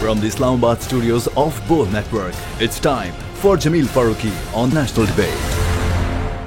From the Islamabad studios of Bold Network, it's time for Jameel Farooqi on National Debate.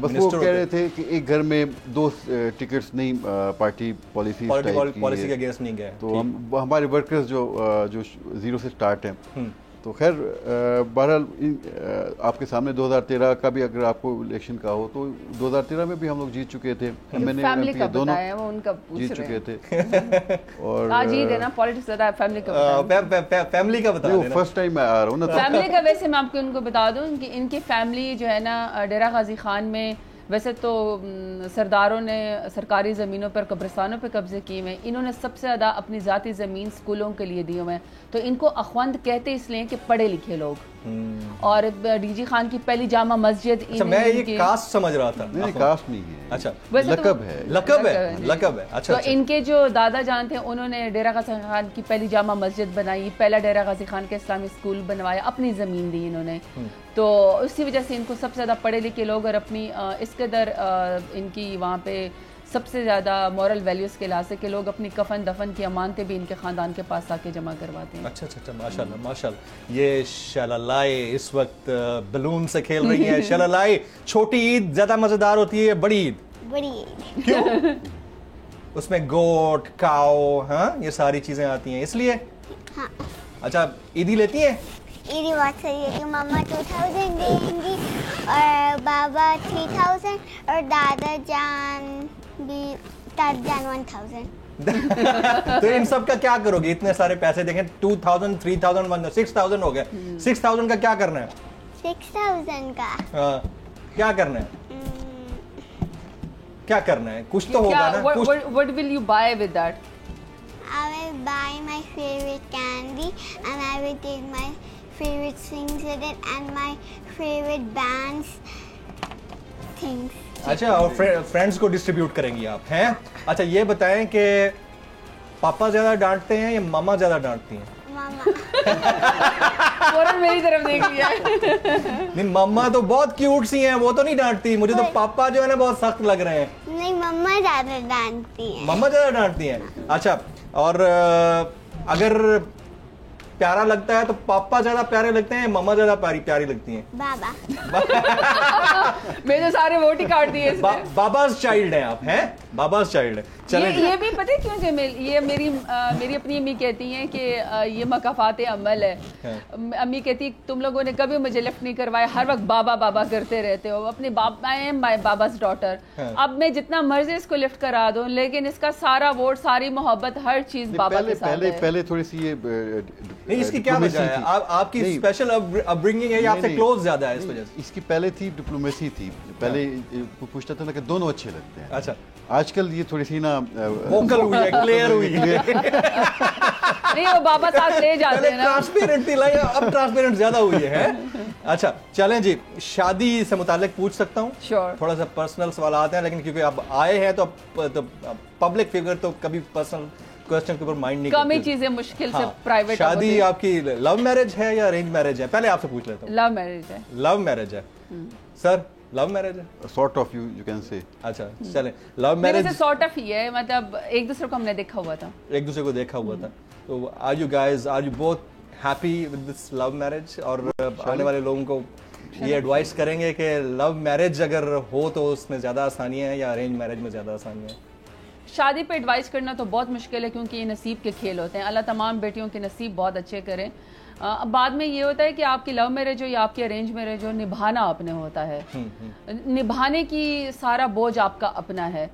بس وہ کہہ رہے تھے کہ ایک گھر میں 2 ٹکٹس نہیں پارٹی پالیسی کے اگینسٹ نہیں گئے, تو ہمارے ورکرز جو 0 سے سٹارٹ ہیں. تو خیر بہرحال آپ کے سامنے 2013 کا بھی اگر آپ کو الیکشن کا ہو تو 2013 میں بھی ہم لوگ جیت چکے تھے, میں نے دونوں جیت چکے تھے. اور فیملی کا بتا دینا, فرسٹ ٹائم میں آ رہا ہوں نا. فیملی کا ویسے میں آپ کو ان کو بتا دوں کہ ان کی فیملی جو ہے نا ڈیرہ غازی خان میں ویسے تو سرداروں نے سرکاری زمینوں پر قبرستانوں پہ قبضے کیے ہوئے ہیں, انہوں نے سب سے زیادہ اپنی ذاتی زمین اسکولوں کے لیے دی ہوئے ہیں. تو ان کو اخوند کہتے اس لیے کہ پڑھے لکھے لوگ. اور ڈی جی خان کی پہلی جامع مسجد, میں یہ کاسٹ سمجھ رہا تھا. نہیں کاسٹ نہیں ہے, اچھا لقب ہے. لقب ہے. اچھا تو ان کے جو دادا جان تھے انہوں نے ڈیرہ غازی خان کی پہلی جامع مسجد بنائی, پہلا ڈیرہ غازی خان کے اسلامی اسکول بنوایا, اپنی زمین دی انہوں نے. تو اسی وجہ سے ان کو سب سے زیادہ پڑھے لکھے لوگ اور اپنی اس قدر ان کی وہاں پہ سب سے زیادہ مورل ویلیوز کے لحاظ سے کہ لوگ اپنی کفن دفن کی امانتیں بھی ان کے خاندان کے پاس آ کے جمع کرواتے ہیں. اچھا اچھا اچھا, ماشاء اللہ ماشاء اللہ. یہ شلالائے اس وقت بلون سے کھیل رہی ہیں. شلالائے, چھوٹی عید زیادہ مزیدار ہوتی ہے بڑی عید؟ بڑی عید کیوں؟ اس میں گوٹ کاؤ ہاں یہ ساری چیزیں آتی ہیں اس لیے. ہاں. اچھا عیدی لیتی ہیں؟ عیدی بہت صحیح ہے کہ مما 2000 دیں گی اور بابا 3000 اور دادا جان 1000. تو ان سب کا کیا کرو گے؟ اتنے سارے پیسے دیکھیں 2000 3000 6000 ہو گئے. 6000 کا کیا کرنا ہے؟ 6000 کا کیا کرنا ہے؟ کیا کرنا ہے؟ کچھ تو ہوگا نا. What will you buy with that? I will buy my favorite candy and I will take my favorite things with it and my favorite bands things. اچھا, اور فرینڈز کو ڈسٹریبیوٹ کریں گی آپ ہیں. اچھا یہ بتائیں کہ پاپا زیادہ ڈانٹتے ہیں یا ماما زیادہ ڈانٹتی ہیں؟ ماما. فوراً میری طرف دیکھ لیا. نہیں ماما تو بہت کیوٹ سی ہیں, وہ تو نہیں ڈانٹتی. مجھے تو پاپا جو ہے نا بہت سخت لگ رہے ہیں. نہیں مما زیادہ ڈانٹتی ہیں. ماما زیادہ ڈانٹتی ہیں. اچھا, اور اگر پیارا لگتا ہے تو پاپا زیادہ پیارے لگتے ہیں, ماما زیادہ پیاری لگتی ہیں؟ بابا. میں تو سارے ووٹ ہی کاٹ دیے. باباز چائلڈ ہیں آپ, ہیں باباز چائلڈ ہیں. یہ بھی پتہ کیوں جمیل, یہ میری اپنی امی کہتی ہیں کہ یہ مکافات عمل ہے. امی کہتی تم لوگوں نے کبھی مجھے لفٹ نہیں کروایا, ہر وقت بابا بابا کرتے رہتے ہو. اپنے بابا ہیں مائی باباز ڈاٹر. اب میں جتنا مرضی اس کو لفٹ کرا دوں لیکن اس کا سارا ووٹ ساری محبت ہر چیز بابا کے ساتھ ہے. پہلے تھوڑی سی یہ نہیں, اس کی کیا وجہ ہے؟ آپ کی اسپیشل اپبرنگنگ ہے یا آپ سے کلوز زیادہ ہے اس وجہ سے؟ اس کی پہلے تھی ڈپلومیسی تھی, پہلے پوچھتا تھا نا کہ دونوں اچھے لگتے ہیں. اچھا, آج کل یہ تھوڑی سی نا ووکل ہوئی ہے, کلیئر ہوئی ہے. نہیں وہ بابا ساتھ لے جاتے ہیں نا. ٹرانسپیرنٹ تھی, اب ٹرانسپیرنٹ زیادہ ہوئی ہے. اچھا چلیں جی, شادی سے متعلق پوچھ سکتا ہوں؟ شور. تھوڑا سا پرسنل سوالات ہیں لیکن کیونکہ اب آئے ہیں تو پبلک فگر تو کبھی پرسنل کوسچن کے اوپر مائنڈ نہیں کم ہی چیزیں مشکل سے پرائیویٹ. شادی آپ کی لو میرج ہے یا ارینج میرج ہے؟ پہلے آپ سے پوچھ لیتا ہوں. لو میرج ہے. لو میرج ہے سر, لو میرج ہے sort of you can say. اچا چلیں, لو میرے میرج سے سارٹ آف ہی ہے, مطلب ایک دوسرے کو ہم نے دیکھا ہوا تھا. ایک دوسرے کو دیکھا ہوا تھا. تو are you both happy with this love marriage? اور آنے والے لوگوں کو یہ ایڈوائس کریں گے کہ لو میرج اگر ہو تو اس میں زیادہ آسانیاں ہیں یا ارینج میرج میں زیادہ آسانیاں ہیں؟ شادی پہ ایڈوائز کرنا تو بہت مشکل ہے کیونکہ یہ نصیب کے کھیل ہوتے ہیں. اللہ تمام بیٹیوں کے نصیب بہت اچھے کریں. بعد میں یہ ہوتا ہے کہ آپ کی لو میرج ہو یا آپ کی ارینج میرج ہو, نبھانا اپنے ہوتا ہے. نبھانے کی سارا بوجھ آپ کا اپنا ہے.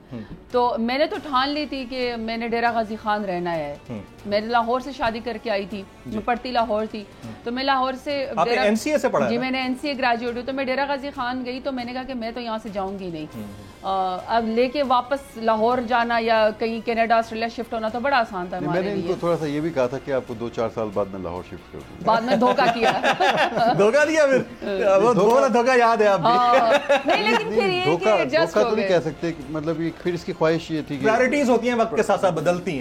تو میں نے تو ٹھان لی تھی کہ میں نے ڈیرہ غازی خان رہنا ہے. میں نے لاہور سے شادی کر کے آئی تھی, میں پڑھتی لاہور تھی. تو میں لاہور سے NCA سے پڑھا؟ جی میں نے NCA گریجویٹ ہوں. تو میں ڈیرہ غازی خان گئی تو میں نے کہا کہ میں تو یہاں سے جاؤں گی نہیں. اب لے کے واپس لاہور جانا یا کہیں کینیڈا آسٹریلیا شفٹ ہونا تو بڑا آسان تھا. میں نے ان کو تھوڑا سا یہ بھی کہا تھا کہ آپ کو 2-4 سال بعد میں لاہور شفٹ کر دوں. بعد میں دھوکہ کیا. دھوکہ دیا پھر, وہ دھوکہ یاد ہے آپ بھی. نہیں لیکن پھر یہ کہ ایڈجسٹ دھوکہ تو نہیں کہہ سکتے, مطلب پھر اس کی خواہش یہ تھی کہ پرائرٹیز ہوتی ہیں وقت کے ساتھ ساتھ بدلتی ہیں.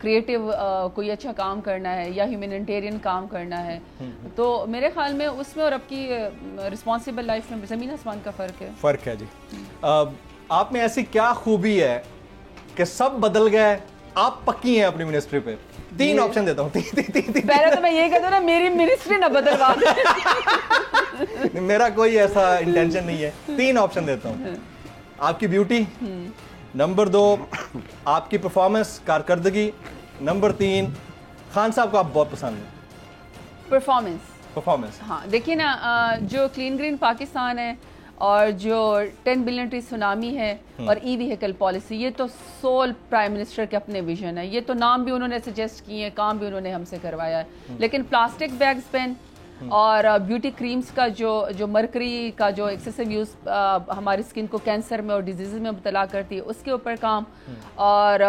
کریٹیو کوئی اچھا کام کرنا ہے یا ہیومینیٹیرین کام کرنا ہے, تو میرے خیال میں اس میں اور اب کی رسپانسبل لائف میں زمین آسمان کا فرق ہے. جی آپ میں ایسی کیا خوبی ہے کہ سب بدل گئے, آپ پکی ہیں اپنی منسٹری پہ؟ 3 آپشن دیتا ہوں. پہلے تو میں یہ کہتا ہوں نا میری منسٹری نہ بدلوا دیں. میرا کوئی ایسا انٹینشن نہیں ہے. 3 آپشن دیتا ہوں. آپ کی بیوٹی, نمبر 2 آپ کی پرفارمنس, کارکردگی, نمبر 3 خان صاحب کو آپ بہت پسند ہیں. پرفارمنس ہاں دیکھیے نا, جو کلین گرین پاکستان ہے اور جو 10 بلین ٹری سونامی ہے اور ای ویہیکل پالیسی, یہ تو سول پرائم منسٹر کے اپنے ویژن ہے. یہ تو نام بھی انہوں نے سجیسٹ کیے ہیں, کام بھی انہوں نے ہم سے کروایا ہے. لیکن پلاسٹک بیگز بین اور بیوٹی کریمز کا جو مرکری کا جو ایکسیسو یوز ہماری اسکن کو کینسر میں اور ڈیزیز میں مبتلا کرتی ہے, اس کے اوپر کام, اور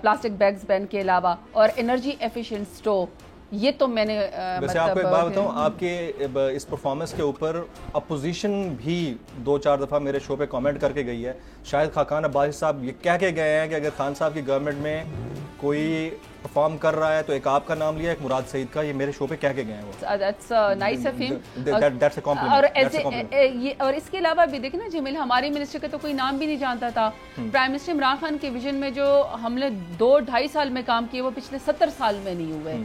پلاسٹک بیگز بین کے علاوہ, اور انرجی ایفیشینٹ اسٹوو. یہ تو میں نے ویسے آپ کو ایک بات بتاؤں, آپ کے اس پرفارمنس کے اوپر اپوزیشن بھی 2-4 دفعہ میرے شو پہ کامنٹ کر کے گئی ہے. شاید خاقان عباسی صاحب یہ کہہ کے گئے ہیں کہ اگر خان صاحب کی گورنمنٹ میں کوئی پرفارم کر رہا ہے تو ایک آپ کا نام لیا, ایک مراد سعید کا. یہ میرے شو پہ کہہ کے گئے ہیں وہ. That's nice of him. That's a compliment. اور اس کے علاوہ بھی دیکھیں نا جمیل, ہماری منسٹر کا تو کوئی نام بھی نہیں جانتا تھا. پرائم منسٹر عمران خان کے ویژن میں جو ہم نے 2-2.5 سال میں کام کیے وہ پچھلے 70 سال میں نہیں ہوئے.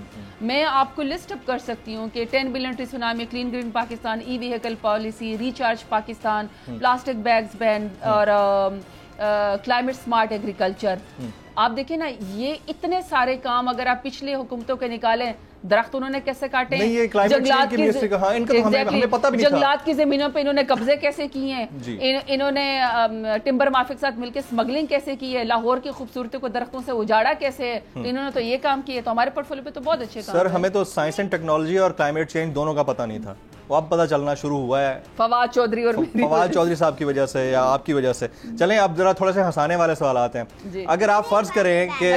میں آپ کو لسٹ اپ کر سکتی ہوں کہ 10 billion tree tsunami, clean green Pakistan, e vehicle policy, recharge Pakistan, plastic bags ban اور کلائمیٹ سمارٹ ایگریکلچر. آپ دیکھیں نا یہ اتنے سارے کام اگر آپ پچھلے حکومتوں کے نکالیں, درخت انہوں نے کیسے کاٹے ہیں, جنگلات کی زمینوں پہ انہوں نے قبضے کیسے کیے ہیں, انہوں نے ٹمبر مافیا کے ساتھ مل کے اسمگلنگ کیسے کی ہے, لاہور کی خوبصورتی کو درختوں سے اجاڑا کیسے ہے, انہوں نے تو یہ کام کیے. تو ہمارے پورٹ فولیو پہ تو بہت اچھے کام. سر ہمیں تو سائنس اینڈ ٹیکنالوجی اور کلائمیٹ چینج دونوں کا پتہ نہیں تھا, وہ اب پتہ چلنا شروع ہوا ہے فواد چودھری صاحب کی وجہ سے یا آپ کی وجہ سے. چلیں اب ذرا تھوڑے سے ہنسانے والے سوالات ہیں. اگر آپ فرض کریں کہ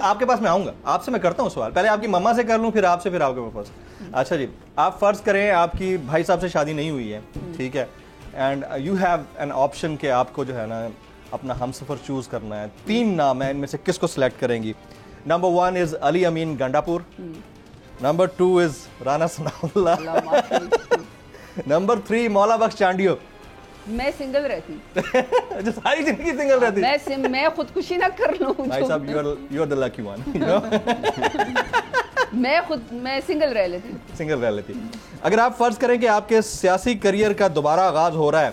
آپ کے پاس میں آؤں گا, آپ سے میں کرتا ہوں سوال, پہلے آپ کی مما سے کر لوں پھر آپ سے, پھر آپ کے پاس. اچھا جی, آپ فرض کریں آپ کی بھائی صاحب سے شادی نہیں ہوئی ہے, ٹھیک ہے, and you have an option کہ آپ کو جو ہے نا اپنا ہم سفر چوز کرنا ہے. 3 نام ہیں, ان میں سے کس کو سلیکٹ کریں گی؟ نمبر 1 از علی امین گنڈاپور, نمبر 2 از رانا ثناء اللہ, نمبر 3 مولا بخش چانڈیو. میں سنگل رہتی, ساری زندگی سنگل رہتی. میں خودکشی نہ کر لوں. بھائی صاحب you are the lucky one. میں سنگل رہ لیتی. اگر آپ فرض کریں کہ آپ کے سیاسی کریئر کا دوبارہ آغاز ہو رہا ہے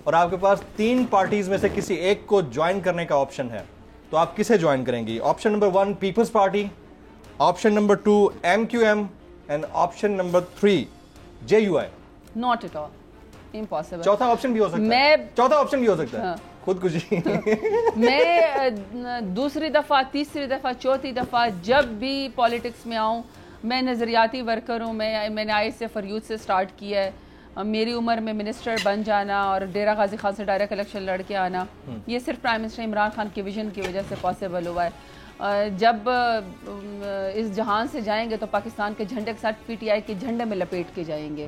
اور آپ کے پاس 3 پارٹیز میں سے کسی ایک کو جوائن کرنے کا آپشن ہے, تو آپ کسے جوائن کریں گی؟ Option number 1 Peoples Party, option number 2 MQM, and option number 3 JUI. Not at all. Impossible. چوتھا آپشن بھی ہو سکتا ہے خودکشی. میں دوسری دفعہ, تیسری دفعہ, چوتھی دفعہ جب بھی پالیٹکس میں آؤں, میں نظریاتی ورکر ہوں. میں نے ISF فار یوتھ سے سٹارٹ کیا ہے. میری عمر میں منسٹر بن جانا اور ڈیرہ غازی خان سے ڈائریکٹ الیکشن لڑ کے آنا, یہ صرف پرائم منسٹر عمران خان کے ویژن کی وجہ سے پاسبل ہوا ہے. جب اس جہان سے جائیں گے تو پاکستان کے جھنڈے کے ساتھ PTI کے جھنڈے میں لپیٹ کے جائیں گے.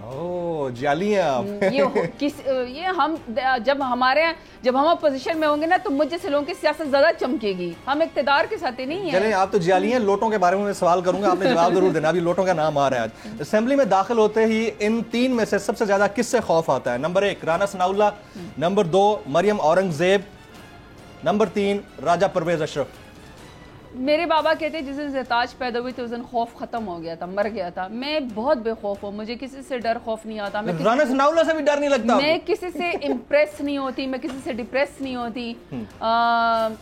جعلی ہیں آپ. یہ ہم جب ہم اپوزیشن میں ہوں گے نا تو مجھ جیسے لوگوں کی سیاست زیادہ چمکے گی, ہم اقتدار کے ساتھ نہیں ہیں. چلیں آپ تو جعلی ہیں. لوٹوں کے بارے میں سوال کروں گا, آپ نے جواب ضرور دینا. ابھی لوٹوں کا نام آ رہا ہے آج. اسمبلی میں داخل ہوتے ہی ان 3 میں سے سب سے زیادہ کس سے خوف آتا ہے؟ نمبر 1 رانا ثناء اللہ, نمبر 2 مریم اورنگزیب, نمبر 3 راجہ پرویز اشرف. میرے بابا کہتے ہیں جس دن زیتاج پیدا ہوئی تھی اس دن خوف ختم ہو گیا تھا, مر گیا تھا. میں بہت بے خوف ہوں, مجھے کسی سے ڈر خوف نہیں آتا. رانا ثناء اللہ سے بھی ڈر نہیں لگتا. میں کسی سے امپریس نہیں ہوتی, میں کسی سے ڈپریس نہیں ہوتی.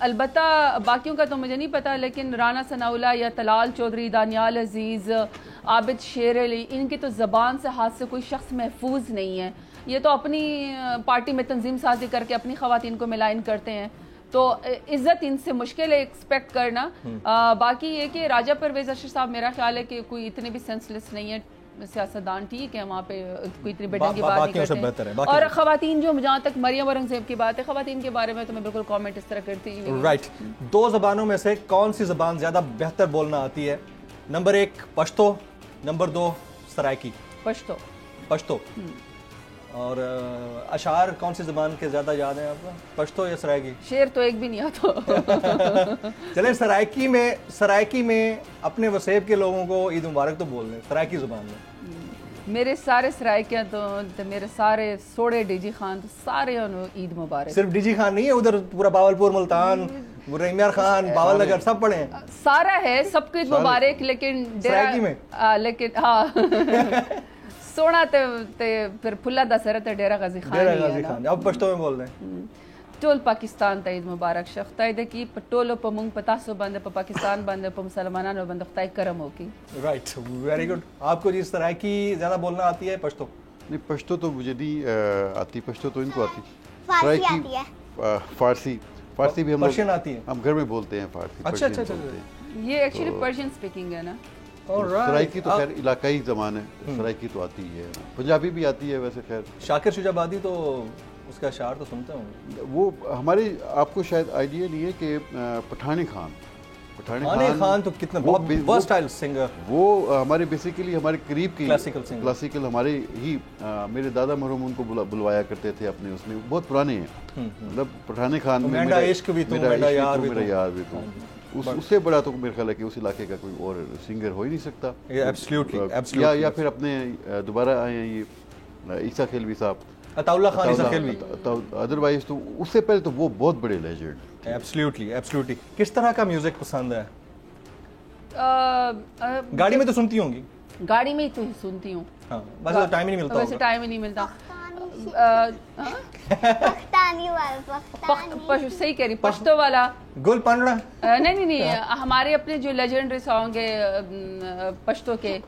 البتہ باقیوں کا تو مجھے نہیں پتا, لیکن رانا ثناء اللہ یا طلال چودھری, دانیال عزیز, عابد شیر علی, ان کی تو زبان سے ہاتھ سے کوئی شخص محفوظ نہیں ہے. یہ تو اپنی پارٹی میں تنظیم سازی کر کے اپنی خواتین کو ملائن کرتے ہیں, تو عزت ان سے مشکل ہے ایکسپیکٹ کرنا. باقی یہ کہ راجہ پرویز اشرف صاحب میرا خیال ہے کہ کوئی اتنے بھی سینس لیس نہیں ہے سیاستدان, ٹھیک ہے, وہاں پہ کوئی اتنی بیٹن کی بات نہیں کرتے. اور خواتین جو, جہاں تک مریم اورنگزیب کی بات ہے, خواتین کے بارے میں تو میں بالکل کامنٹ اس طرح کرتی ہوں. رائٹ. 2 زبانوں میں سے کون سی زبان زیادہ بہتر بولنا آتی ہے؟ Number 1 Pashto, number 2 Saraiki. پشتو. اور اشعار کون سی زبان کے زیادہ یاد ہیں آپ کو, پشتو یا سرائکی؟ شعر تو ایک بھی نہیں آتا. چلیں سرائکی میں اپنے وسیب کے لوگوں کو عید مبارک تو بول دیں سرائکی زبان میں. میرے سارے سرائکیاں تو میرے سارے سوڑے ڈی جی خان تو سارے انہوں عید مبارک. صرف ڈی جی خان نہیں ہے, ادھر پورا باولپور, ملتان, رحیمیار خان, باول نگر سب پڑھے ہیں. سارا ہے سب کو عید مبارک, لیکن سرائکی میں لیکن ہاں سونا تے پھر پھلا دا سر تے ڈیرا غازی خان. ڈیرا غازی خان اب پشتو میں بول رہے ہیں. ٹول پاکستان تا عید مبارک شختا دے کی پٹولو پ مونگ پتاسو بند پ پاکستان بند پ مسلمانانو بند خدای کرم ہو کی. Right, very good. آپ کو جس طرح کی زیادہ بولنا آتی ہے پشتو؟ نہیں پشتو تو مجھے نہیں آتی, پشتو تو ان کو آتی. فارسی آتی ہے. فارسی بھی ہم پرشین آتی ہے, ہم گھر میں بولتے ہیں فارسی. اچھا اچھا اچھا. یہ ایکچولی پرشین سپیکنگ ہے نا. سرائکی تو خیر علاقائی زبان ہے, سرائکی تو آتی ہے, پنجابی بھی آتی ہے ویسے. خیر شاکر شجابادی تو اس کا اشعار تو سنتے ہوں. وہ ہمارے آپ کو شاید آئیڈیا نہیں ہے کہ پٹھانی خان تو کتنا بہت ورسٹائل سنگر, وہ ہمارے بیسیکلی ہمارے قریب کی کلاسیکل ہمارے ہی میرے دادا مرحوم ان کو بلوایا کرتے تھے اپنے اس میں, بہت پرانے ہیں. مطلب پٹھانی خان میں میرا عشق بھی تو, میرا یار بھی تو, اس سے بڑا تو میرے خیال ہے کہ اس علاقے کا کوئی اور سنگر ہو ہی نہیں سکتا. یا پھر اپنے دوبارہ آئے ہیں یہ عیسیٰ کھیلوی صاحب, عطا اللہ خان عیسیٰ کھیلوی. ادروائز تو اس سے پہلے تو وہ بہت بڑے لیجنڈ. ایبسلیوٹلی. کس طرح کا میوزک پسند ہے؟ گاڑی میں تو سنتی ہوں گی؟ گاڑی میں ہی تو سنتی ہوں. ہاں ویسے ٹائم ہی نہیں ملتا. ویسے ٹائم ہی نہیں ملتا. صحیح کہہ رہی, پشتو والا گل پانڈڑا نہیں ہمارے اپنے جو لیجنڈری سانگ ہے پشتو کے,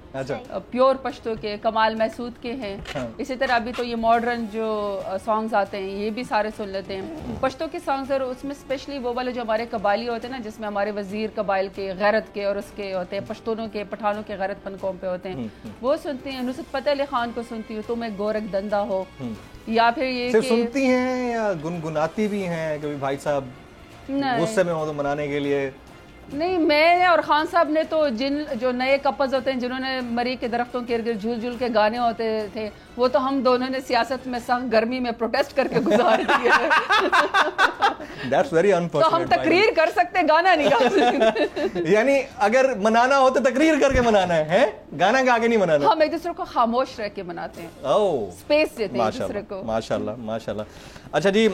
پیور پشتو کے, کمال محسود کے ہیں. اسی طرح ابھی تو یہ ماڈرن جو سانگز آتے ہیں یہ بھی سارے سن لیتے ہیں. پشتو کے سانگز اور اس میں اسپیشلی وہ والے جو ہمارے قبائلی ہوتے ہیں نا, جس میں ہمارے وزیر قبائل کے غیرت کے اور اس کے ہوتے ہیں, پشتونوں کے پٹھانوں کے غیرت پن قوم پہ ہوتے ہیں, وہ سنتے ہیں. نصرت فتح علی خان کو سنتی ہوں, تم ایک گورکھ دندہ ہو. یا پھر یہ صرف سنتی ہیں یا گنگناتی بھی ہیں کبھی بھائی صاحب غصے میں ہو تو منانے کے لیے؟ نہیں, میں نے اور خان صاحب نے تو جن جو نئے کپلز ہوتے ہیں جنہوں نے مری کے درختوں کے ارد گرد جھول جھول کے گانے ہوتے تھے, وہ تو ہم دونوں نے سیاست میں سخت گرمی میں پروٹیسٹ کر کے گزار دیے. That's very unfortunate. تو ہم تقریر کر سکتے, گانا نہیں گا سکتے. یعنی اگر منانا ہو تو تقریر کر کے منانا ہے, گانا گا کے نہیں منانا. ہم ایک دوسرے کو خاموش رہ کے مناتے ہیں, اسپیس دیتے ہیں ایک دوسرے کو. ماشاءاللہ. اچھا جی,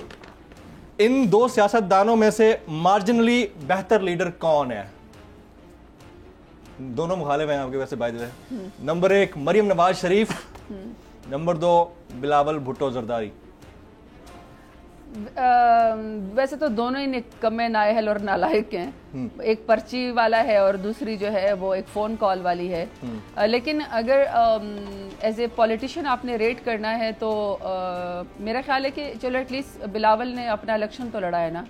ان دو سیاست دانوں میں سے مارجنلی بہتر لیڈر کون ہے؟ دونوں مخالف ہیں آپ کے ویسے by the way. Number 1 Maryam Nawaz Sharif, number 2 Bilawal Bhutto Zardari. ویسے تو دونوں ہی نکمے نااہل اور نالائق ہیں. ایک پرچی والا ہے اور دوسری جو ہے وہ ایک فون کال والی ہے. لیکن اگر ایز اے پولیٹیشین آپ نے ریٹ کرنا ہے تو میرا خیال ہے کہ چلو ایٹ لیسٹ بلاول نے اپنا الیکشن تو لڑا ہے نا.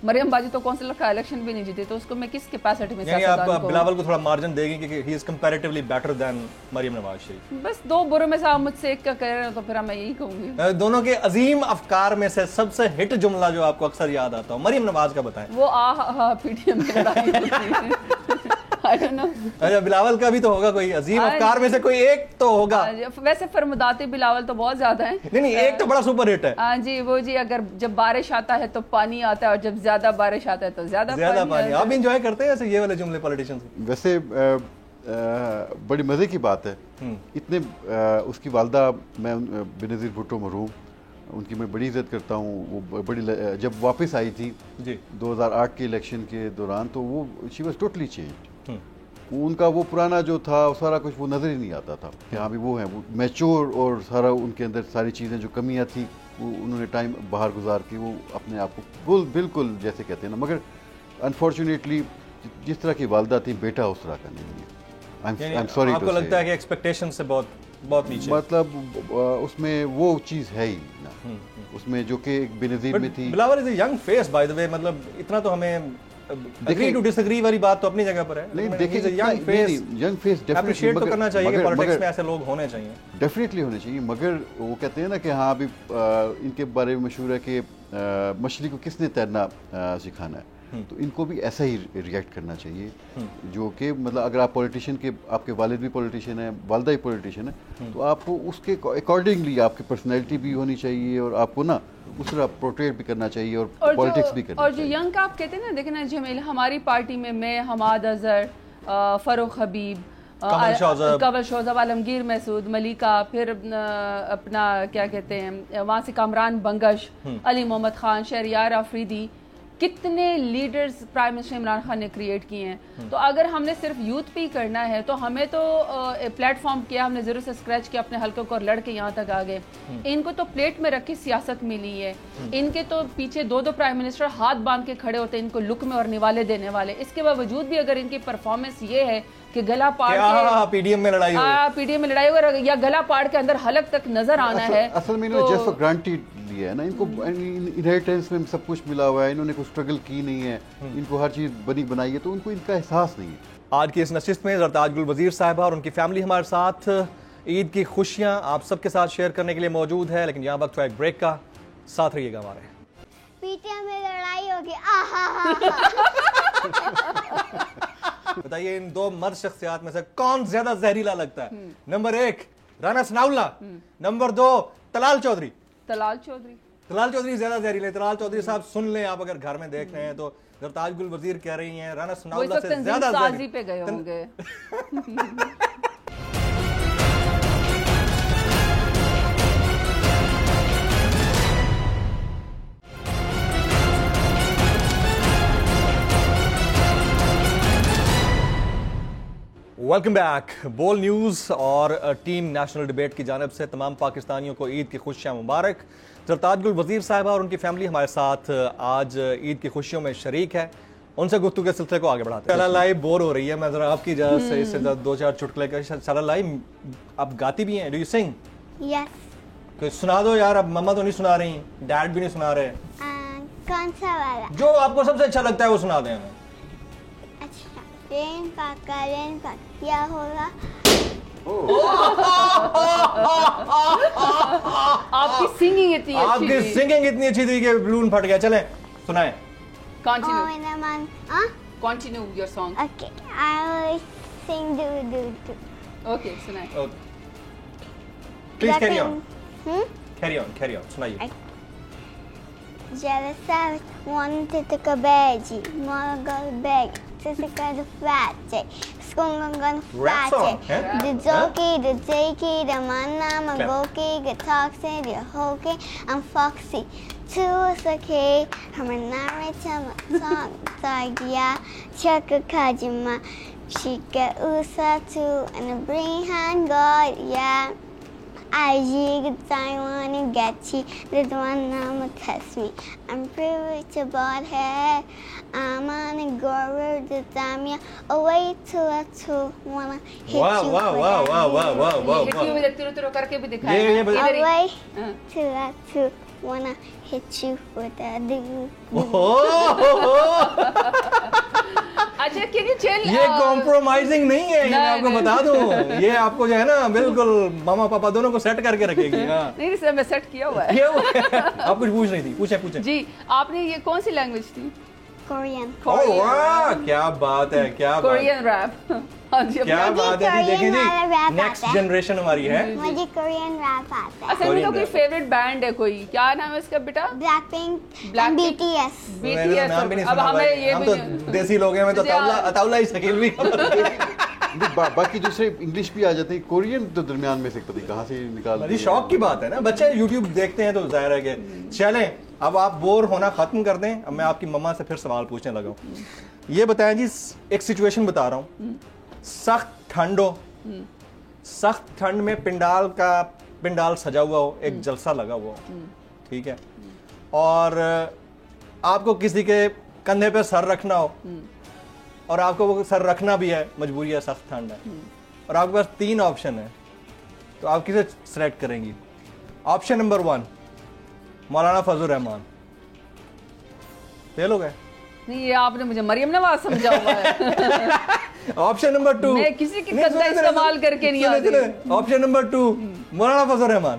مریم باجی تو کونسلر کا الیکشن بھی نہیں جیتے, تو اس کو میں کس کیپیسٹی میں سیاستدان کو بلاول کو تھوڑا مارجن دے گی کہ ہی از comparatively better than Maryam Nawaz Sharif. بس دو بروں میں سے آپ مجھ سے ایک کا کہہ رہے ہیں تو پھر میں یہی کہوں گی. دونوں کے عظیم افکار میں سے سب سے ہٹ جملہ جو آپ کو اکثر یاد آتا ہو مریم نواز کا بتائیں. وہ پی ٹی ایم میں لڑائی ہوتی ہے. اچھا, بلاول کا بھی تو ہوگا کوئی عظیم افکار میں سے کوئی ایک تو ہوگا. ویسے فرمودات بلاول تو بہت زیادہ ہیں. نہیں ایک تو بڑا سپر ہٹ ہے. ہاں جی, وہ جی اگر جب بارش آتا ہے تو پانی آتا ہے اور جب زیادہ بارش آتا ہے تو زیادہ پانی. آپ انجوائے کرتے ہیں ایسے یہ والے جملے پولیٹیشین سے؟ ویسے بڑی مزے کی بات ہے. اتنے اس کی والدہ میں بینظیر بھٹو مرحوم, ان کی میں بڑی عزت کرتا ہوں. وہ بڑی جب واپس آئی تھی 2008 کے الیکشن کے دوران تو وہ شی واز ٹوٹلی چینج. ان کا وہ پرانا جو تھا سارا کچھ وہ نظر ہی نہیں آتا تھا کہ ہاں بھی وہ ہیں, وہ میچور, اور سارا ان کے اندر ساری چیزیں جو کمیاں تھیں وہ انہوں نے ٹائم باہر گزار کے وہ اپنے آپ کو بالکل جیسے کہتے ہیں نا. مگر انفارچونیٹلی جس طرح کی والدہ تھی بیٹا اس طرح کا نہیں ہے. آپ کو لگتا ہے کہ ایکسپیکٹیشن سے بہت نیچے, مطلب اس میں وہ چیز ہے ہی نا اس میں جو کہ ایک بینظیر میں تھی. Bilawal is a young face by the way, مطلب اتنا تو ہمیں اگری ٹو ڈس اگری والی بات تو اپنی جگہ پر ہے. نہیں دیکھیں, ینگ فیس اپریشیٹ تو کرنا چاہیے کہ پالیٹکس میں ایسے لوگ ہونے چاہیے, ڈیفینیٹلی ہونے چاہیے. مگر وہ کہتے ہیں نا کہ ہاں ابھی ان کے بارے میں مشہور ہے کہ مچھلی کو کس نے تیرنا سکھانا ہے. تو ان کو بھی ایسا ہی ریئیکٹ کرنا چاہیے, جو کہ مطلب اگر آپ پولیٹیشین کے, آپ کے والد بھی پولیٹیشین ہیں, والدہ ہی پولیٹیشین ہے, تو آپ کو اس کے اکارڈنگلی آپ کی پرسنالٹی بھی ہونی چاہیے, اور آپ کو نا اس طرح پروٹیکٹ بھی کرنا چاہیے, اور پالیٹکس بھی کرنا چاہیے. اور جو ینگ کا آپ کہتے ہیں نا, دیکھیں نا جمیل, ہماری پارٹی میں حماد اظہر, فاروق حبیب, کنول شوذب, عالمگیر محسود, ملیکا, پھر اپنا کیا کہتے ہیں وہاں سے کامران بنگش, علی محمد خان, شہریار آفریدی, کتنے leaders prime minister Imran Khan نے کریٹ کیے ہیں. تو اگر ہم نے صرف یوتھ پہ کرنا ہے تو ہمیں تو پلیٹ فارم کیا, ہم نے زیرو سے اسکریچ کیا اپنے حلقوں کو اور لڑ کے یہاں تک آ گئے. ان کو تو پلیٹ میں رکھ کے سیاست ملی ہے, ان کے تو پیچھے 2 پرائم منسٹر ہاتھ باندھ کے کھڑے ہوتے ہیں ان کو لک میں اور نوالے دینے والے. اس کے باوجود بھی اگر ان کی پرفارمنس یہ ہے کہ گلا پاڑ کے پی ڈی ایم میں لڑائی ہوئی یا گلا پاڑ کے اندر حلق تک نظر آنا ہے, اصل میں انہوں نے جسٹ گرانٹیڈ لیا ہے نا, ان کو انہیریٹنس میں سب کچھ ملا ہوا ہے, انہوں نے کوئی اسٹرگل کی نہیں ہے, ان کو ہر چیز بنائی ہے, تو ان کو ان کا احساس نہیں ہے. آج کی اس نشست میں زرتاج گل وزیر صاحبہ اور ان کی فیملی ہمارے ساتھ عید کی خوشیاں آپ سب کے ساتھ شیئر کرنے کے لیے موجود ہے, لیکن یہاں وقت ہے ایک بریک کا, ساتھ رہیے گا ہمارے. پی ٹی ایم میں لڑائی ہوگی. بتائیے ان 2 مرد شخصیات میں سے کون زیادہ زہریلا لگتا ہے؟ Number 1 Rana Sanaullah, number 2 Talal Chaudhry. طلال چودھری زیادہ زہریلے. طلال چودھری صاحب سن لیں, آپ اگر گھر میں دیکھ رہے ہیں تو زرتاج گل وزیر کہہ رہی ہیں رانا ثناءاللہ سے زیادہ سازی پہ گئے ہوں گے. Welcome back. بول نیوز اور ٹیم نیشنل ڈیبیٹ کی جانب سے تمام پاکستانیوں کو عید کی خوشیاں مبارک. زرتاج گل وزیر صاحبہ اور ان کی فیملی ہمارے ساتھ آج عید کی خوشیوں میں شریک ہے, ان سے گفتگو کے سلسلے کو آگے بڑھاتے ہیں. شالا لائی بور ہو رہی ہے, میں ذرا آپ کی اجازت سے اس سے 2-4 چٹکلے کا. شالا لائی آپ گاتی بھی ہیں, ڈو یو سنگ؟ یس. کوئی سنا دو یار, اب مما تو نہیں سنا رہی, ڈیڈ بھی نہیں سنا رہے. کون سا والا؟ جو آپ کو سب سے اچھا لگتا ہے وہ سنا دیں ہمیں. اچھا, رین پاکا رین پاک کیا ہوگا. آپ کی سنگنگ اتنی اچھی تھی کہ بلون پھٹ گیا. چلیں سنائیں. Continue your song. Okay, I will sing do do do. Okay, سنائیں. Please carry on. Carry on. سنائیے. Jealous wanted to go veggie, more go beg. The fat skungan fat the jockey, the jakey, the manna, magoki, the toxic, the hokey, and foxy. Two was okay, I'm a narrator, song, Tagia, Chaka Kajima, Shika Usa too, and a bring hand God, yeah. I jig Taiwan and get you, the one now test me. I'm privileged about her. I'm on a gorer the Damia away to a two wanna hit you. Wow. Hit you with a tiro karke bhi dikhaya. Away to a two wanna hit you with a do. اچھا can you tell یہ compromising نہیں ہے, میں آپ کو بتا دوں, یہ آپ کو جو ہے نا بالکل ماما پاپا دونوں کو سیٹ کر کے رکھے گی. نہیں سر میں سیٹ کیا ہوا ہے. آپ کچھ پوچھ رہی تھی, پوچھیں. جی آپ نے یہ کون سی لینگویج تھی؟ Korean. کیا بات ہے, کورین ریپ. کیا بات ہے جی, دیکھیں جی نیکسٹ جنریشن ہماری ہے. مجھے کورین ریپ آتا ہے. اصل میں تو کوئی فیوریٹ بینڈ ہے کوئی, کیا نام ہے اس کا بیٹا؟ Blackpink and B T S. اب ہم تو دیسی لوگ ہیں, میں تو اطاولہ ہی شکیل بھی. باقی دوسرے انگلش بھی آ جاتے ہیں, کورین تو درمیان میں سے پتہ کہاں سے نکال. جی شوق کی بات ہے نا, بچے یوٹیوب دیکھتے ہیں تو ظاہر ہے کہ. چلیں اب آپ بور ہونا ختم کر دیں, اب میں آپ کی مما سے پھر سوال پوچھنے لگا ہوں. یہ بتائیں جی, ایک سچویشن بتا رہا ہوں, سخت ٹھنڈ میں پنڈال سجا ہوا ہو, ایک جلسہ لگا ہوا ہو, ٹھیک ہے, اور آپ کو کسی کے کندھے پہ سر رکھنا ہو, اور آپ کو وہ سر رکھنا بھی ہے, مجبوری ہے, سخت ٹھنڈ ہے, اور آپ کے پاس 3 آپشن ہیں, تو آپ کسے سلیکٹ کریں گی؟ آپشن نمبر 1 مولانا فضل الرحمان. فیل ہو گئے؟ نہیں, یہ آپ نے مجھے مریم نواز سمجھا ہوا ہے. آپشن نمبر 2 میں کسی کی کندھا استعمال کر کے نہیں آتی. آپشن نمبر 2 مولانا فضل الرحمان.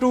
2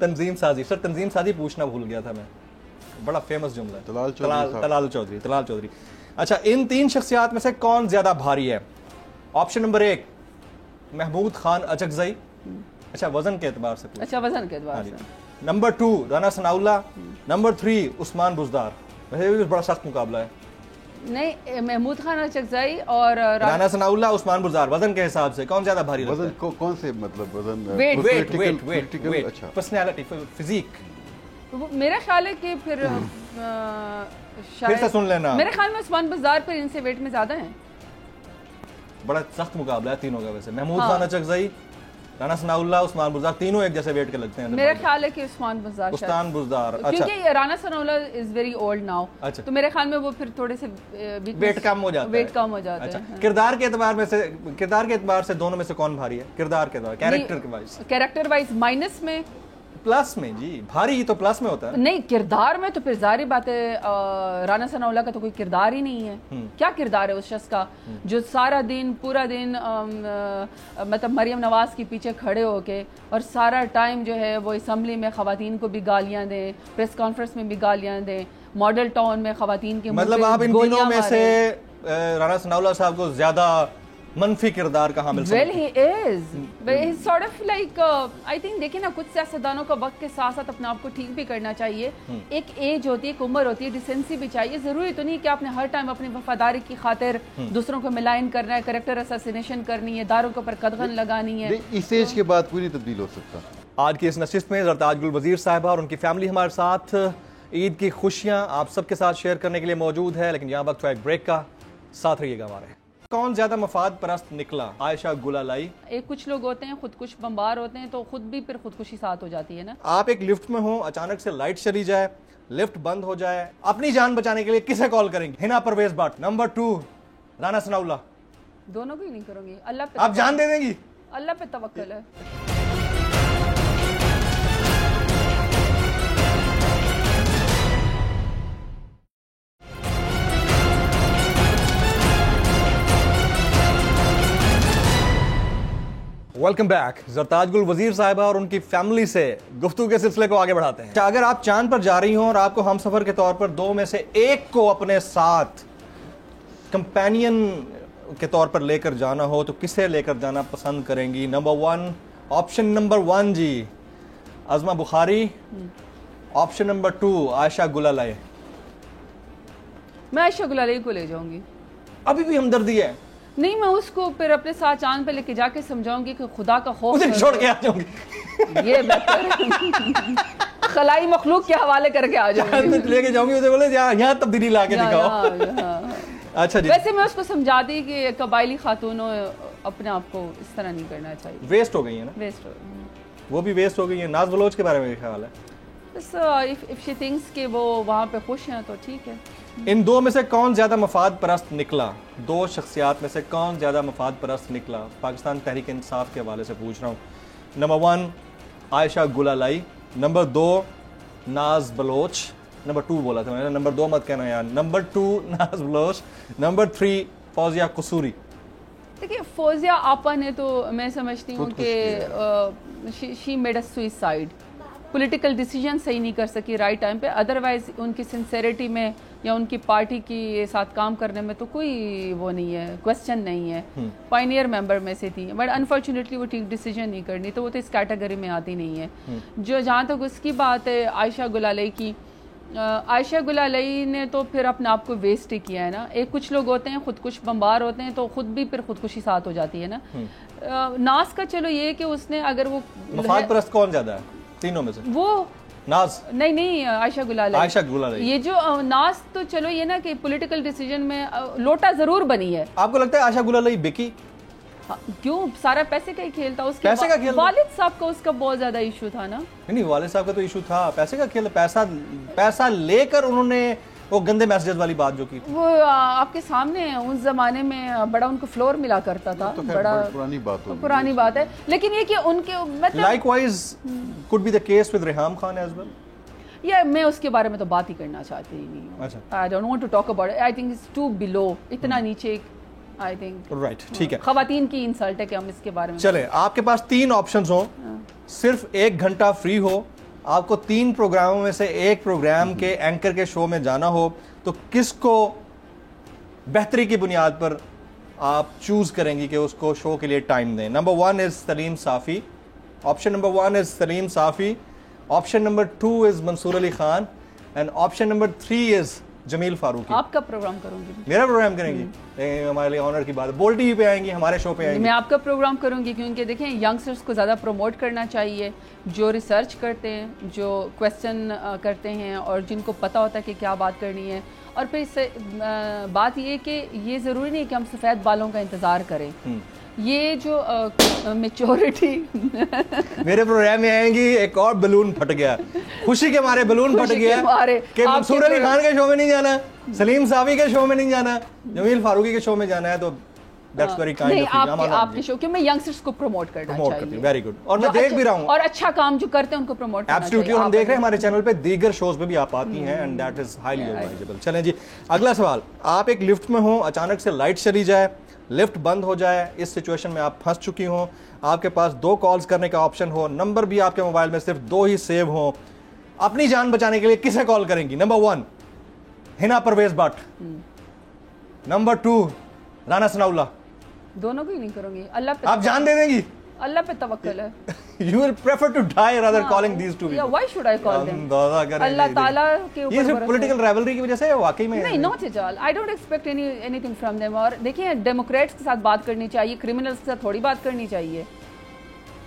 تنظیم سازی. سر تنظیم سازی پوچھنا بھول گیا تھا میں, بڑا فیمس جملہ ہے. طلال چودھری. اچھا, ان 3 شخصیات میں سے کون زیادہ بھاری ہے؟ Option number 1 Mahmood Khan Achakzai. اچھا وزن کے اعتبار سے اچھا وزن کے اعتبار سے. نمبر 2 رانا ثناء اللہ. نمبر 3 عثمان بزدار. ویسے بھی بڑا سخت مقابلہ ہے. نہیں, محمود خان اچکزئی اور رانا ثناء اللہ, عثمان بزدار. وزن کے حساب سے کون زیادہ بھاری لگتا ہے؟ وزن کون سے مطلب وزن؟ ویٹ, اچھا پرسنالٹی, فزیک. میرا خیال ہے کہ پھر پھر سے سن لینا, میرے خیال میں عثمان بزدار پھر ان سے ویٹ میں زیادہ ہیں. بڑا سخت مقابلہ ہے تینوں کا. ویسے محمود خان اچکزئی, رانا ثناء اللہ, عثمان بزدار, تینوں ایک جیسے ویٹ کے لگتے ہیں. میرا خیال ہے کہ عثمان بزدار, کیونکہ رانا ثناء اللہ از ویری اولڈ ناؤ, تو میرے خیال میں وہ پھر تھوڑے سے ویٹ کم ہو جاتا ہے. کردار کے اعتبار سے دونوں میں سے کون بھاری ہے؟ کردار کے اعتبار, کیریکٹر وائز مائنس میں, پلس میں. جی بھاری تو پلس میں ہوتا ہے. نہیں, کردار میں تو پھر ظاہری بات ہے رانا ثناء اللہ کا تو کوئی کردار ہی نہیں ہے. کیا کردار ہے اس شخص کا جو سارا دن پورا دن مطلب مریم نواز کے پیچھے کھڑے ہو کے, اور سارا ٹائم جو ہے وہ اسمبلی میں خواتین کو بھی گالیاں دیں, پریس کانفرنس میں بھی گالیاں دیں, ماڈل ٹاؤن میں خواتین کے مطلب آپ ان تینوں میں سے رانا ثناء اللہ صاحب کو زیادہ منفی کردار کا حامل well he is sort of like I think. دیکھیں نا, کچھ سیاستدانوں کو وقت کے ساتھ ساتھ اپنے آپ کو ٹھیک بھی کرنا چاہیے. ایک ایج ہوتی ہے, ایک عمر ہوتی ہے, ڈیسنسی بھی چاہیے. ضروری تو نہیں کہ آپ نے ہر ٹائم اپنی وفاداری کی خاطر دوسروں کو ملائن کرنا ہے, کریکٹر اساسینیشن کرنی ہے, داروں کے اوپر قدغن لگانی ہے. اس ایج کے بعد کوئی نہیں تبدیل ہو سکتا. آج کی اس نشست میں زرتاج گل وزیر صاحبہ اور ان کی فیملی ہمارے ساتھ عید کی خوشیاں آپ سب کے ساتھ شیئر کرنے کے لیے موجود ہے. لیکن یہاں وقت ایک بریک کا, ساتھ رہیے گا ہمارے. کون زیادہ مفاد پرست نکلا؟ عائشہ گلالائی. ایک کچھ لوگ ہوتے ہیں خودکش بمبار ہوتے ہیں, تو خود بھی پھر خودکشی ساتھ ہو جاتی ہے نا. آپ ایک لفٹ میں ہوں, اچانک سے لائٹ چلی جائے, لفٹ بند ہو جائے, اپنی جان بچانے کے لیے کسے کال کریں گے؟ حنا پرویز بٹ. نمبر 2 رانا ثناء اللہ. دونوں کو ہی نہیں کروں گی. اللہ پہ آپ جان دے دیں گی؟ اللہ پہ توکل ہے. Welcome back. زرتاج گل وزیر صاحبہ اور ان کی فیملی سے گفتگو کے سلسلے کو آگے بڑھاتے ہیں. اگر آپ چاند پر جا رہی ہوں اور آپ کو ہم سفر کے طور پر 2 میں سے ایک کو اپنے ساتھ کمپینین کے طور پر لے کر جانا ہو, تو کسے لے کر جانا پسند کریں گی؟ نمبر 1, آپشن نمبر 1 جی عظمہ بخاری. آپشن نمبر 2 عائشہ گلالائی. میں عائشہ گلالائی کو لے جاؤں گی. ابھی بھی ہمدردی ہے؟ نہیں, میں اس کو پھر اپنے ساتھ چاند پہ لے کے جا کے سمجھاؤں گی کہ خدا کا خوف مجھے چھوڑ کے آ جاؤں گی. یہ بہتر خلائی مخلوق کے حوالے کر کے آ جاؤں گی, لے کے جاؤں گی. اسے بولے یہاں تبدیلی لا کے دکھاؤ. اچھا جی. ویسے میں اس کو سمجھا دی کہ قبائلی خاتونوں اپنے آپ کو اس طرح نہیں کرنا چاہیے. ویسٹ ہو گئی ہیں نا, ویسٹ ہو وہ بھی ویسٹ ہو گئی ہیں. ناز بلوچ کے بارے میں خیال ہے؟ بس if she thinks کہ وہ وہاں پہ خوش ہیں تو ٹھیک ہے. ان 2 میں سے کون زیادہ مفاد پرست نکلا؟ 2 شخصیات میں سے کون زیادہ مفاد پرست نکلا؟ پاکستان تحریک انصاف کے حوالے سے پوچھ رہا ہوں. نمبر 1 عائشہ گلالائی. نمبر 2 ناز بلوچ. نمبر 2 بولا تھا میں نے, نمبر 2 مت کہنا یار. نمبر 2 ناز بلوچ. نمبر 3 فوزیہ قصوری. دیکھیے فوزیہ آپا نے تو میں سمجھتی ہوں کہ she made a suicide. Political decision صحیح نہیں کر سکی رائٹ ٹائم پہ. ادروائز ان کی سنسیریٹی میں یا ان کی پارٹی کے ساتھ کام کرنے میں تو کوئی وہ نہیں ہے, کوسچن نہیں ہے. پائنیئر ممبر میں سے تھی, بٹ انفارچونیٹلی وہ ٹھیک ڈیسیجن نہیں کرنی, تو وہ تو اس کیٹیگری میں آتی نہیں ہے. جو جہاں تک اس کی بات ہے عائشہ گلالائی کی, عائشہ گلالائی نے تو پھر اپنے آپ کو ویسٹ ہی کیا ہے نا. ایک کچھ لوگ ہوتے ہیں خودکش بمبار ہوتے ہیں, تو خود بھی پھر خودکشی ساتھ ہو جاتی ہے نا. ناز کا چلو یہ کہ اس نے اگر وہ مفاد پرست کون زیادہ ہے تینوں میں سے؟ وہ ناز نہیں عائشہ گلالائی. عائشہ گلالائی. یہ جو ناز تو چلو یہ نا کہ پولیٹیکل ڈیسیجن میں لوٹا ضرور بنی ہے. آپ کو لگتا ہے عائشہ گلالائی بکی؟ کیوں, سارا پیسے کا ہی کھیل تھا. اس کے والد صاحب کا اس کا بہت زیادہ ایشو تھا نا. نہیں, والد صاحب کا تو ایشو تھا, پیسے کا کھیل. پیسہ لے کر انہوں نے وہ گندے میسیجز والی بات جو کی تھی, وہ آپ کے سامنے اس زمانے میں بڑا ان کو فلور ملا کرتا تھا. بڑا پرانی بات ہے, لیکن یہ کہ ان کے مطلب like wise could be the case with Reham Khan as well. یا میں اس کے بارے میں تو بات ہی کرنا چاہتی ہی نہیں ہوں. I don't want to talk about it. I think it's too below. اتنا نیچے I think. Right, ٹھیک ہے. خواتین کی انسلٹ ہے کہ ہم اس کے بارے میں. چلیں, آپ کے پاس 3 آپشنز ہوں, صرف 1 گھنٹہ فری ہو آپ کو 3 پروگراموں میں سے ایک پروگرام کے اینکر کے شو میں جانا ہو تو کس کو بہتری کی بنیاد پر آپ چوز کریں گی کہ اس کو شو کے لیے ٹائم دیں؟ Number 1 is Saleem Safi, option number 1 is Saleem Safi, option number 2 is Mansoor Ali Khan, and option number 3 is Jamil Farooqi. آپ کا پروگرام کروں گی؟ میرا پروگرام کریں گی؟ ہمارے لیے آنر کی بات ہے، بول ٹی وی پہ آئیں گی، ہمارے شو پہ آئیں گی۔ میں آپ کا پروگرام کروں گی کیونکہ دیکھیں ینگسٹرز کو زیادہ پروموٹ کرنا چاہیے، جو ریسرچ کرتے ہیں، جو کویسچن کرتے ہیں اور جن کو پتہ ہوتا ہے کہ کیا بات کرنی ہے۔ اور پھر اس سے بات یہ کہ یہ ضروری نہیں کہ ہم سفید بالوں کا انتظار کریں، یہ جو میچورٹی میرے پروگرام میں آئیں گی، ایک اور بلون پھٹ گیا، خوشی کے ہمارے بلون پھٹ گیا کہ منصور علی خان کے شو میں نہیں جانا، سلیم صافی کے شو میں نہیں جانا، جمیل فاروقی کے شو میں جانا ہے، تو that's very kind of you. آپ کے شو کہ میں ینگسٹرز کو پروموٹ کرنا چاہیے، ویری گڈ، اور میں دیکھ بھی رہا ہوں اور اچھا کام جو کرتے ہیں ان کو پروموٹ کرنا چاہیے۔ ایبسلیوٹلی، ہم دیکھ رہے ہیں ہمارے چینل پہ دیگر شوز پہ بھی آپ آتی ہیں، and that is highly advisable. چلیں جی، اگلا سوال، آپ ایک لفٹ میں ہوں، اچانک سے لائٹ چلی جائے، لفٹ بند ہو جائے، اس سچویشن میں آپ پھنس چکی ہوں، آپ کے پاس 2 کالز کرنے کا آپشن ہو، نمبر بھی آپ کے موبائل میں صرف 2 ہی سیو ہوں، اپنی جان بچانے کے لیے کسے کال کریں گی؟ نمبر 1 ہنا پرویز بٹ، نمبر 2 رانا ثناءاللہ۔ دونوں کو ہی نہیں کروں گی، اللہ پہ آپ جان دے دیں گی؟ اللہ پہ توکل ہے۔ You will prefer to die rather calling these two people. Yeah, why should I call them? اللہ تعالیٰ کے اوپر یہ صرف پولیٹیکل رائولری کی وجہ سے واقعی میں نہیں، not at all. I don't expect anything from them. اور دیکھیں ڈیموکریٹس کے ساتھ بات کرنی چاہیے، کرمنلز کے ساتھ تھوڑی بات کرنی چاہیے۔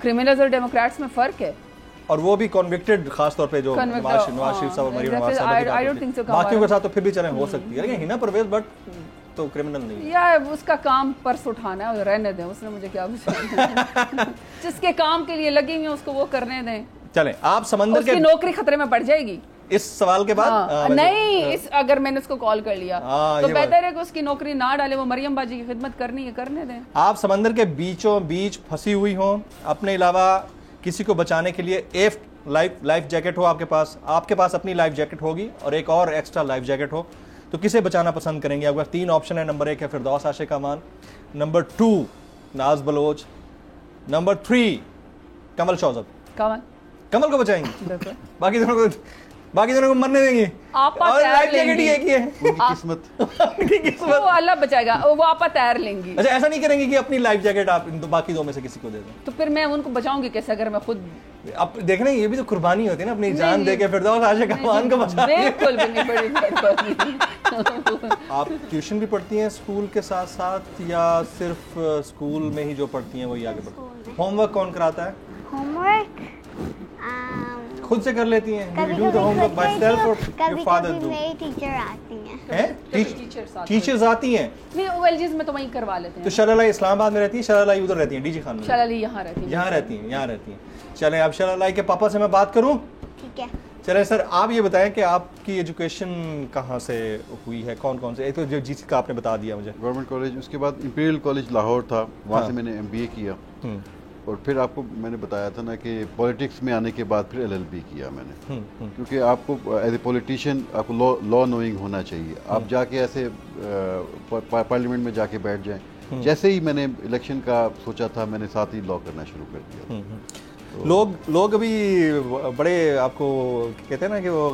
کرمنلز اور ڈیموکریٹس میں فرق ہے، اور وہ بھی کنوکٹڈ، خاص طور پہ جو نواز شریف صاحب اور مریم نواز صاحب، باقیوں کے ساتھ تو پھر بھی چلیں ہو سکتی ہے، لیکن ہنا پرویز بٹ تو کرمنل نہیں ہے۔ یا اس کا کام پرس اٹھانا ہے، رہنے دیں، اس نے مجھے کیا بچانا، جس کے کام کے لیے لگی ہوئی ہیں اس کو وہ کرنے دیں۔ چلیں، آپ سمندر اس کی نوکری خطرے میں پڑ جائے گی اس سوال کے بعد؟ نہیں، اگر میں نے اس کو کال کر لیا تو بہتر ہے کہ اس کی نوکری نہ ڈالے، وہ مریم باجی کی خدمت کرنی ہے، کرنے دیں۔ آپ سمندر کے بیچوں بیچ پھنسی ہوئی ہوں، اپنے علاوہ کسی کو بچانے کے لیے لائف جیکٹ ہو آپ کے پاس اپنی لائف جیکٹ ہوگی اور ایک اور ایکسٹرا لائف جیکٹ ہو، تو کسے بچانا پسند کریں گے؟ آپ کا 3 آپشن ہے، نمبر 1 ہے فردوس عاشق امان، نمبر 2 ناز بلوچ، نمبر 3 کمل شوزب۔ کمل کو بچائیں گے، باقی دونوں کو مرنے دیں گے، اور لائف جیکٹ ہی ایک ہی ہے، قسمت وہ اللہ بچائے گا، وہ آپ تیر لیں گی۔ اچھا، ایسا نہیں کریں گے کہ اپنی لائف جیکٹ آپ باقی 2 میں سے کسی کو دے دیں؟ تو پھر میں ان کو بچاؤں گی کیسے اگر میں خود؟ اب دیکھنا یہ بھی تو قربانی ہوتی ہے نا، اپنی جان دے کے فردوس عاشق امان کو بچا۔ بالکل بھی نہیں پڑی۔ آپ ٹیوشن بھی پڑھتی ہیں اسکول کے ساتھ ساتھ، یا صرف اسکول میں ہی جو پڑھتی ہیں وہی آگے پڑھتی ہیں؟ ہوم ورک کون کراتا ہے؟ ہوم ورک خود سے کر لیتی ہیں؟ You do the homework by self or your father do? میری ٹیچر آتی ہیں، ٹیچرز آتی ہیں؟ نہیں، OLGs میں تو وہیں کروا لیتے ہیں۔ تو شرح اسلام آباد میں رہتی ہیں، شرح ادھر رہتی ہیں ڈی جی خان میں؟ شرح یہاں رہتی ہیں، یہاں رہتی ہیں۔ چلیں، اب شرح کے پاپا سے میں بات کروں؟ ٹھیک ہے۔ چلیں سر، آپ یہ بتائیں کہ آپ کی ایجوکیشن کہاں سے ہوئی ہے، کون سے؟ ایک تو جو جی سی کا آپ نے بتا دیا مجھے، گورنمنٹ کالج، اس کے بعد امپیریل کالج لاہور تھا، وہاں سے میں نے MBA کیا، اور پھر آپ کو میں نے بتایا تھا نا کہ پولیٹکس میں آنے کے بعد پھر LLB کیا میں نے، کیونکہ آپ کو ایز اے پولیٹیشین آپ کو لا نوئنگ ہونا چاہیے، آپ جا کے ایسے پارلیمنٹ میں جا کے بیٹھ جائیں، جیسے ہی میں نے الیکشن کا سوچا تھا میں نے ساتھ ہی لا کرنا شروع کر دیا۔ لوگ ابھی بڑے آپ کو کہتے ہیں نا کہ وہ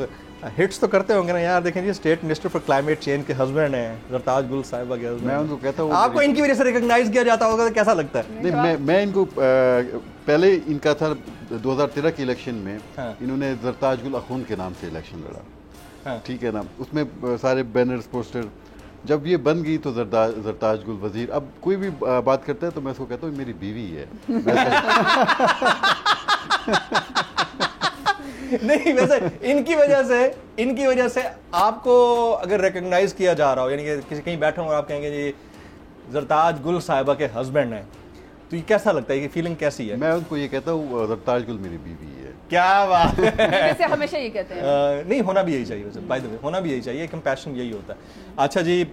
ہٹس تو کرتے ہوں گے نا، یار دیکھیں جی state minister for climate change کے ہسبینڈ ہیں، زرتاج گل صاحبہ کے ہسبینڈ، میں ان کو کہتا ہوں آپ کو ان کی وجہ سے ریکگنائز کیا جاتا ہوگا تو کیسا لگتا ہے؟ نہیں، میں ان کو پہلے ان کا تھا 2013 کے الیکشن میں انہوں نے زرتاج گل اخون کے نام سے الیکشن لڑا، ٹھیک ہے نا، اس میں سارے بینرز پوسٹر، جب یہ بن گئی تو زرتاج گل وزیر، اب کوئی بھی بات کرتا ہے تو میں اس کو کہتا ہوں میری بیوی ہے۔ نہیں، ویسے ان کی وجہ سے آپ کو اگر ریکگنائز کیا جا رہا ہو، یعنی کہ کسی کہیں بیٹھے ہوں اور آپ کہیں گے جی زرتاج گل صاحبہ کے ہسبینڈ ہیں، تو یہ کیسا لگتا ہے، یہ فیلنگ کیسی ہے؟ میں ان کو یہ کہتا ہوں زرتاج گل میری بیوی ہے۔ کیا بات ہے، ویسے ہمیشہ یہ کہتے ہیں۔ نہیں، ہونا بھی یہی چاہیے، ویسے بائی دا وے ہونا بھی یہی چاہیے، کمپیشن یہی ہوتا ہے۔ اچھا جی،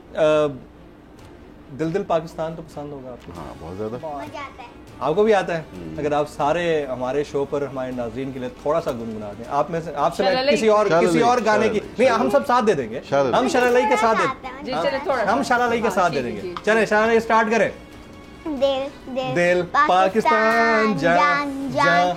دل پاکستان تو پسند ہوگا آپ کو؟ ہاں، بہت زیادہ، مزہ آتا ہے۔ آپ کو بھی آتا ہے؟ اگر آپ سارے ہمارے شو پر ہمارے ناظرین کے لیے تھوڑا سا گنگنا دیں، آپ میں سے، آپ سے کسی اور گانے کی، نہیں ہم سب ساتھ دے دیں گے، ہم شرح علی کے ساتھ ہم شرح علی کے ساتھ دے دیں گے۔ چلیں شرح علی اسٹارٹ کریں۔ دل پاکستان جان جان